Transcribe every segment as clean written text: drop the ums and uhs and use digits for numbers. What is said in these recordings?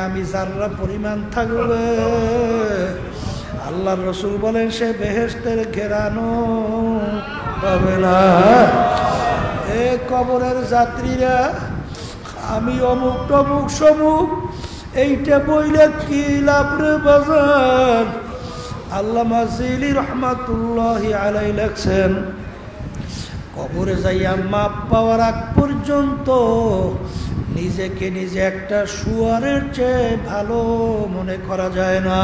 আমি যারা পরিমাণ থাকবে আল্লাহর রাসূল বলেন সে বেহেশতের ঘেরানো পাবে না। এ কবরের যাত্রীরা আমি অমুক তমুক সমুক এইটা বইলে কি লাভ রে বাজার। আল্লামা জিলি রহমাতুল্লাহি আলাইহি লেখছেন কবরে যাইয়া মাপ পাওয়ার আগ পর্যন্ত নিজেকে নিজে একটা শুয়ারের চেয়ে ভালো মনে করা যায় না।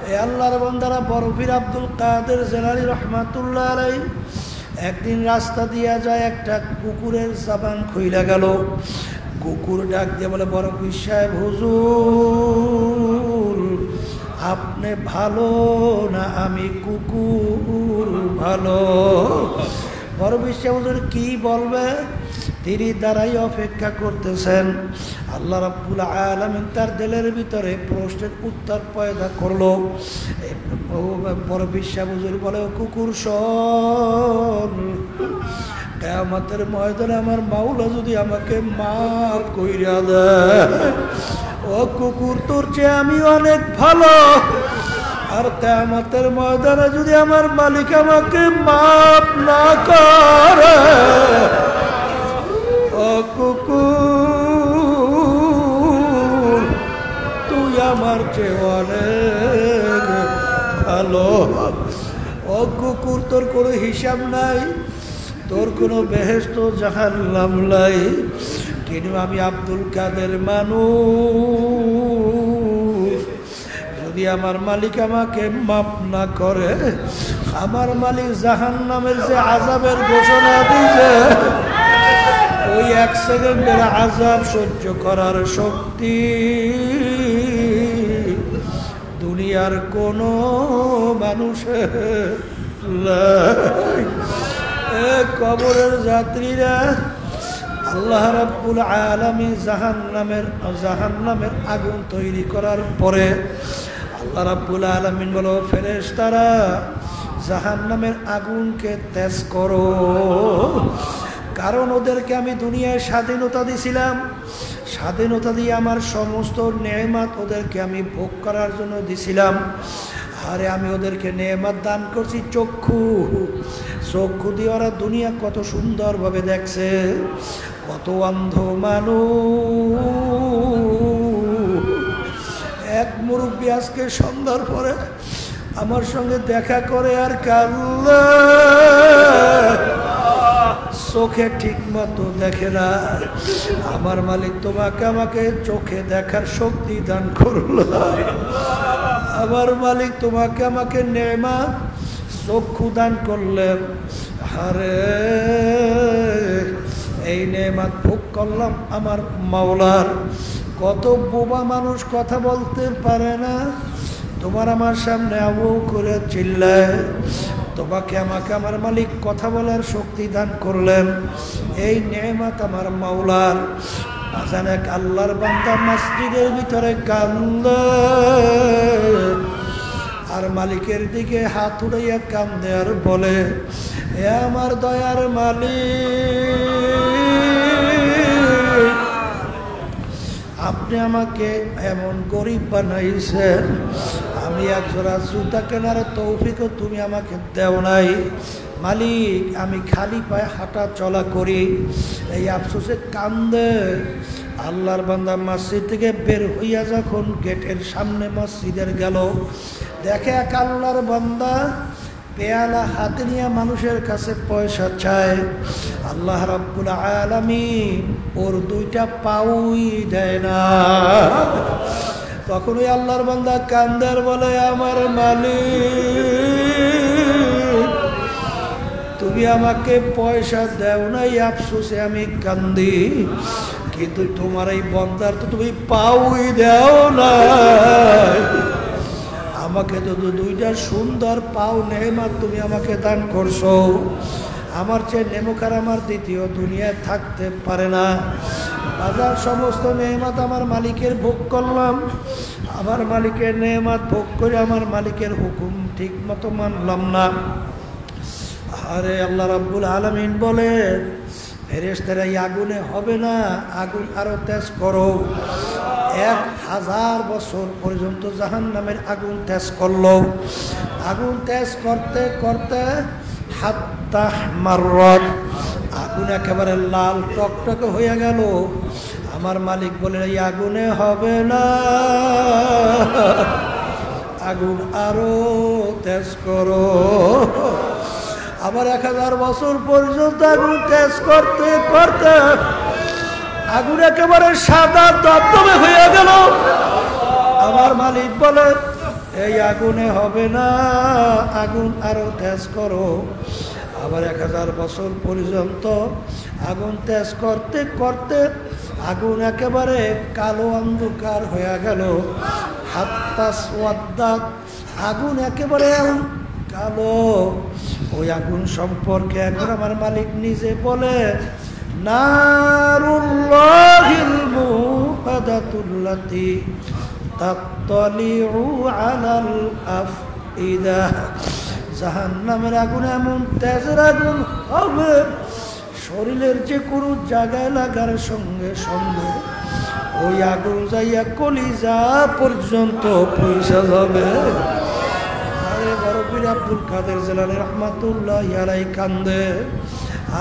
এ আল্লাহর বান্দারা বরফির আব্দুল কাদের জিলানী রহমাতুল্লাহ আলাইহি একদিন রাস্তা দিয়া যায়, একটা কুকুরের জবান খুইলা গেল। কুকুর ডাক দিয়ে বলে, বরফির সাহেব হুজুর আপনি ভালো না আমি কুকুর ভালো? বরফির সাহেব হুজুর কি বলবে? তিনি দাঁড়াই অপেক্ষা করতেছেন। আল্লাহ রাব্বুল আলামিন তার দিলের ভিতরে প্রশ্নের উত্তর পয়দা করলো। বরফির সাহেব হুজুর বলে, কুকুর শোন, কিয়ামতের ময়দানে আমার মাওলা যদি আমাকে মাফ কইরা দেয়, ও কুকুর তোর চেয়ে আমি অনেক ভালো। আর কিয়ামতের ময়দানে যদি আমার মালিক আমাকে মাফ না করে, ও কুকুর তুই আমার চেয়ে অনেক ভালো। ও কুকুর তোর কোনো হিসাব নাই, তোর কোনো বেহেশত জাহান্নাম নাই, কিন্তু আমি আব্দুল কাদের মানুষ। যদি আমার মালিক আমাকে মাফ না করে, আমার মালিক জাহান্নামের যে আযাবের ঘোষণা দিয়েছে ওই এক সেকেন্ডের আযাব সহ্য করার শক্তি দুনিয়ার কোনো মানুষের নাই। কবরের যাত্রীরা আল্লাহ রাব্বুল আলামিন জাহান্নামের আগুন তৈরি করার পরে আল্লাহ রাব্বুল আলামিন বলো, ফেরেশতারা জাহান্নামের আগুনকে তেজ করো। কারণ ওদেরকে আমি দুনিয়ায় স্বাধীনতা দিছিলাম, স্বাধীনতা দিয়ে আমার সমস্ত নেয়ামত ওদেরকে আমি ভোগ করার জন্য দিছিলাম। আরে আমি ওদেরকে নেয়ামত দান করছি চক্ষু, চক্ষু দিয়ে ওরা দুনিয়া কত সুন্দরভাবে দেখছে। কত অন্ধ মানুষ। এক মুরব্বী আজকে সন্ধ্যার পরে আমার সঙ্গে দেখা করে আর কাঁদলো, চোখে ঠিক মতো দেখে না। আমার মালিক তোমাকে আমাকে চোখে দেখার শক্তি দান করলো। আমার মালিক তোমাকে আমাকে নেয়ামত চক্ষু দান করলেন। আরে এই নেয়ামত ভোগ করলাম আমার মাওলার। কত বোবা মানুষ কথা বলতে পারে না, তোমার আমার সামনে আবু করে চিল্লায়। তোমাকে আমাকে আমার মালিক কথা বলার শক্তি দান করলেন, এই নেয়ামত আমার মাওলার। আজানেক আল্লাহর বান্দা মসজিদের ভিতরে কান্দে আর মালিকের দিকে হাত উড়াইয়া কান্দে আর বলে, এ আমার দয়ার মালিক, আপনি আমাকে এমন গরিব বানাইছেন, আমি একজোড়া জুতা কেনার তৌফিকও তুমি আমাকে দেও নাই। মালিক আমি খালি পায়ে হাঁটা চলা করি, এই আফসোসে কান্দে। আল্লাহর বান্দা মসজিদ থেকে বের হইয়া যখন গেটের সামনে মসজিদের গেল, দেখে এক আল্লাহর বান্দা পেয়ালা হাতে নিয়ে মানুষের কাছে পয়সা চায়। আল্লাহ রাব্বুল আলামিন ওর দুইটা পাউই দেয় না। তখন ওই আল্লাহর বান্দা কান্দার বলে, আমার মালিক তুমি আমাকে পয়সা দেও নাই, আফসোসে আমি কান্দি, কিন্তু তোমার এই বান্দার তো তুমি পাউই দেও না। আমাকে তো দুইটা সুন্দর পাও নেয়ামত তুমি আমাকে দান করছো, আমার চেয়ে নেমকার আমার দ্বিতীয় দুনিয়ায় থাকতে পারে না। বাজার সমস্ত নেয়ামত আমার মালিকের ভোগ করলাম, আমার মালিকের নেয়ামত ভোগ করে আমার মালিকের হুকুম ঠিক মতো মানলাম না। আরে আল্লাহ রাব্বুল আলামিন বলে, ফেরেশতারা এই আগুনে হবে না, আগুন আরো তেজ করো। 1000 বছর পর্যন্ত জাহান্নামের আগুন তেজ করলো। আগুন তেজ করতে করতে হাত্তা মাররাত, আগুন একেবারে লাল টকটকে হয়ে গেল। আমার মালিক বলে এই আগুনে হবে না, আগুন আরো তেজ করো। আবার 1000 বছর পর্যন্ত আগুন তেজ করতে করতে আগুন একেবারে সাদা দবদবে হয়ে গেল। আমার মালিক বলে এই আগুনে হবে না, আগুন আরো তেজ করো। আবার 1000 বছর পর্যন্ত আগুন তেজ করতে করতে আগুন একেবারে কালো অন্ধকার হয়ে গেল। হাত্তা সোয়াদ্দাত, আগুন একেবারে কালো। ওই আগুন সম্পর্কে এখন আমার মালিক নিজে বলে নারুল্লাহিল মুকাদাতুল্লাতি তাত্তালিউ আলাল আফইদা, জাহান্নামের আগুন এমন তেজের আগুন হবে শরীরের যে কোনো জায়গায় লাগার সঙ্গে সঙ্গে ওই আগুন যাইয়া কলিজা পর্যন্ত পৌঁছে যাবে। আরে বড় পীর আব্দুল কাদের জিলানী রাহমাতুল্লাহি আলাইহি কান্দে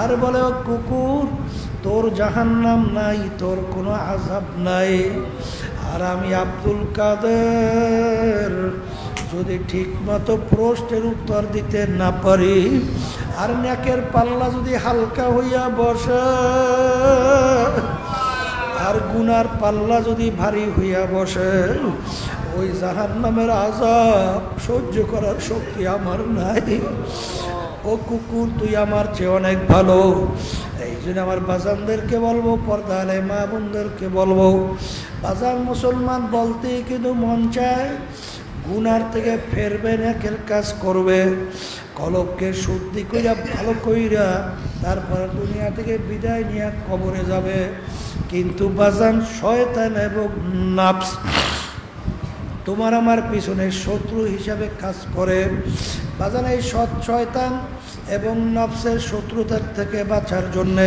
আর বলে ও কুকুর, তোর জাহান্নাম নাই, তোর কোনো আযাব নাই। আর আমি আব্দুল কাদের যদি ঠিক মতো প্রশ্নের উত্তর দিতে না পারি আর নেকের পাল্লা যদি হালকা হইয়া বসে আর গুনার পাল্লা যদি ভারী হইয়া বসে, ওই জাহান্নামের আযাব সহ্য করার শক্তি আমার নাই। ও কুকুর, তুই আমার চেয়ে অনেক ভালো। এই জন্য আমার বাজানদেরকে বলবো, পর্দালে মা বোনদেরকে বলবো, বাজান মুসলমান বলতে কিন্তু মন চায় গুনার থেকে ফেরবে, নেকের কাজ করবে, কলবকে শুদ্ধি কইরা ভালো কইরা তারপর দুনিয়া থেকে বিদায় নিয়ে কবরে যাবে। কিন্তু বাজান শয়তান এবং নাফস তোমার আমার পিছনে শত্রু হিসাবে কাজ করে। বাজান এই শয়তান এবং নফসের শত্রুতার থেকে বাঁচার জন্যে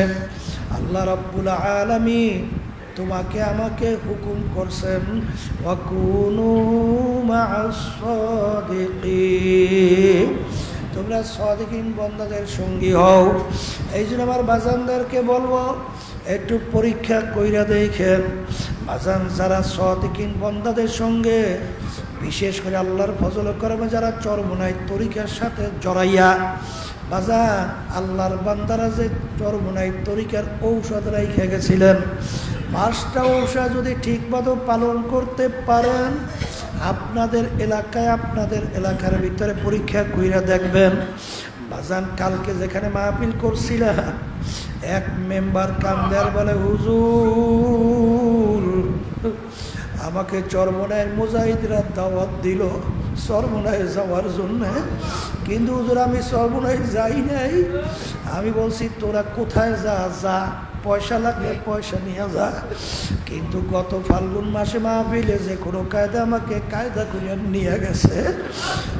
আল্লাহ রাব্বুল আলামিন তোমাকে আমাকে হুকুম করছেন ওয়াকুনু মা'আস সাদিকিন, তোমরা সাদিকিন বান্দাদের সঙ্গী হও। এই জন্য আমার বাজানদেরকে বলবো একটু পরীক্ষা কইরা দেখেন বাজান, যারা সাদিকিন বান্দাদের সঙ্গে বিশেষ করে আল্লাহর ফজল করমে যারা চরমোনাই তরিকার সাথে জড়াইয়া, বাজান আল্লাহর বান্দারা যে চরমোনাই তরিকার ঔষধ রাইখা গেছিলেন, 5টা ঔষধ যদি ঠিকমতো পালন করতে পারেন, আপনাদের এলাকায় আপনাদের এলাকার ভিতরে পরীক্ষা কইরা দেখবেন। বাজান কালকে যেখানে মাহফিল করছিলাম, এক মেম্বার কান্দার বলে হুজুর আমাকে চরমোনাইয়ের মুজাহিদরা দাওয়াত দিল চরমোনাই যাওয়ার জন্য, কিন্তু হুজুর আমি চরমোনাই যাই নাই। আমি বলছি তোরা কোথায় যা, যা পয়সা লাগলে পয়সা নিয়ে যা, কিন্তু গত ফাল্গুন মাসে মাহফিলে যে কোনো কায়দা আমাকে কায়দা করে নিয়ে গেছে।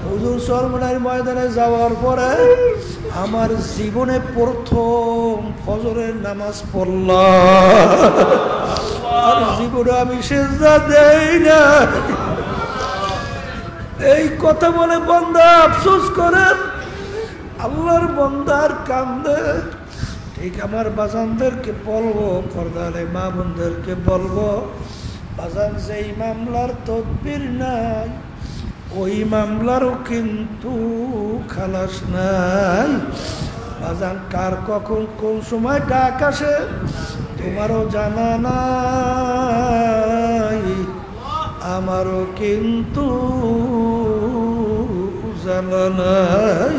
হুজুর চরমোনাইয়ের ময়দানে যাওয়ার পরে আমার জীবনে প্রথম ফজরের নামাজ পড়লাম, আর জীবনে আমি সেজদা দেই না। এই কথা বলে বান্দা আফসোস করে, আল্লাহর বান্দার কান্দে। ঠিক আমার বাজানদেরকে বলবো, পর্দারে মা বোনদেরকে বলবো, বাজান যেই মামলার তদবির নাই ওই মামলারও কিন্তু খালাস নাই। বাজান কার কখন কোন সময় ডাক আসে তোমারও জানা নাই, আমারও কিন্তু জানা নাই।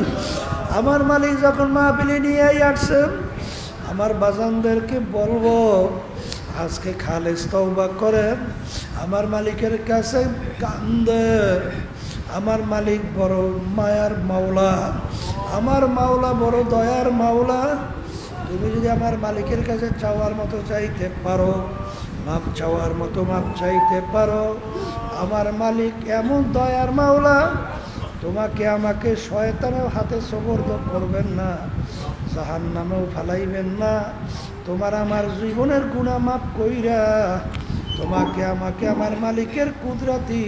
আমার মালিক যখন মাহফিলে নিয়ে আসছেন, আমার বাজানদেরকে বলবো আজকে খালেস তওবা করেন, আমার মালিকের কাছে কান্দে। আমার মালিক বড় মায়ার মাওলা, আমার মাওলা বড় দয়ার মাওলা। তুমি যদি আমার মালিকের কাছে চাওয়ার মতো চাইতে পারো, মাপ চাওয়ার মতো মাপ চাইতে পারো, আমার মালিক এমন দয়ার মাওলা, তোমাকে আমাকে শয়তানের হাতে সুপর্দ করবেন না, জাহান্নামেও ফালাইবেন না। তোমার আমার জীবনের গুনাহ মাফ কইরা তোমাকে আমাকে আমার মালিকের কুদরতি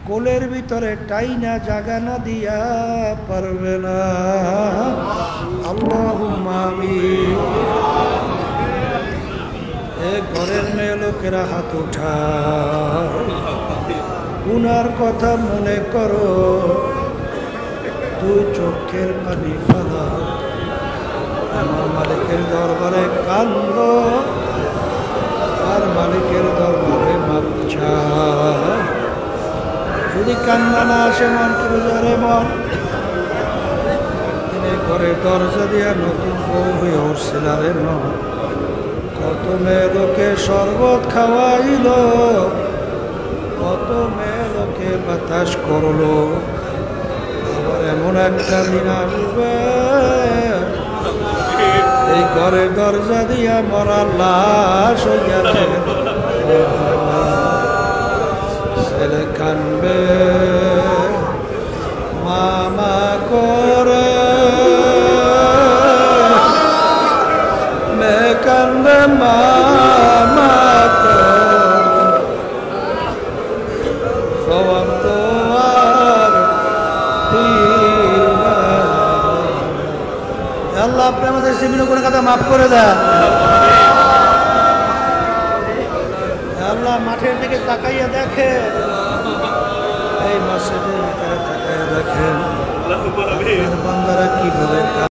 কোলের ভিতরে টাইনা জাগা না দিয়া পারবে না। আল্লাহুম্মা আমিন। এ ঘরের মেয়ে লোকেরা হাত উঠা, গুনার কথা মনে করো, দুই চোখের পানি ফেলা, আমার মালিকের দরবারে কান্দ, আর মালিকের দরবারে মাপ চাও। যদি কান্না না আসে মন ক্রুজারে মন, তিনি ঘরে দরজা দিয়া নতুন বউ হয়ে উঠছিল রে মন। কত মেয়ে লোকে শরবত খাওয়াইল, কত মেয়ে লোকে বাতাস করলো, আবার এমন একটা দিন আসবে এই ঘরের দরজা দিয়া মরা লাশ হইয়া ছেলে কানবে মামা করে, মেয়ে কানবে মামা সবাব তো আর আল্লাহ আপনি আমাদের বিভিন্ন কোনো কথা মাফ করে দেন। আল্লাহ মাঠের দিকে তাকাইয়া দেখে, এই মসজিদের ভিতরে তাকাইয়া দেখেন বান্দারা কিভাবে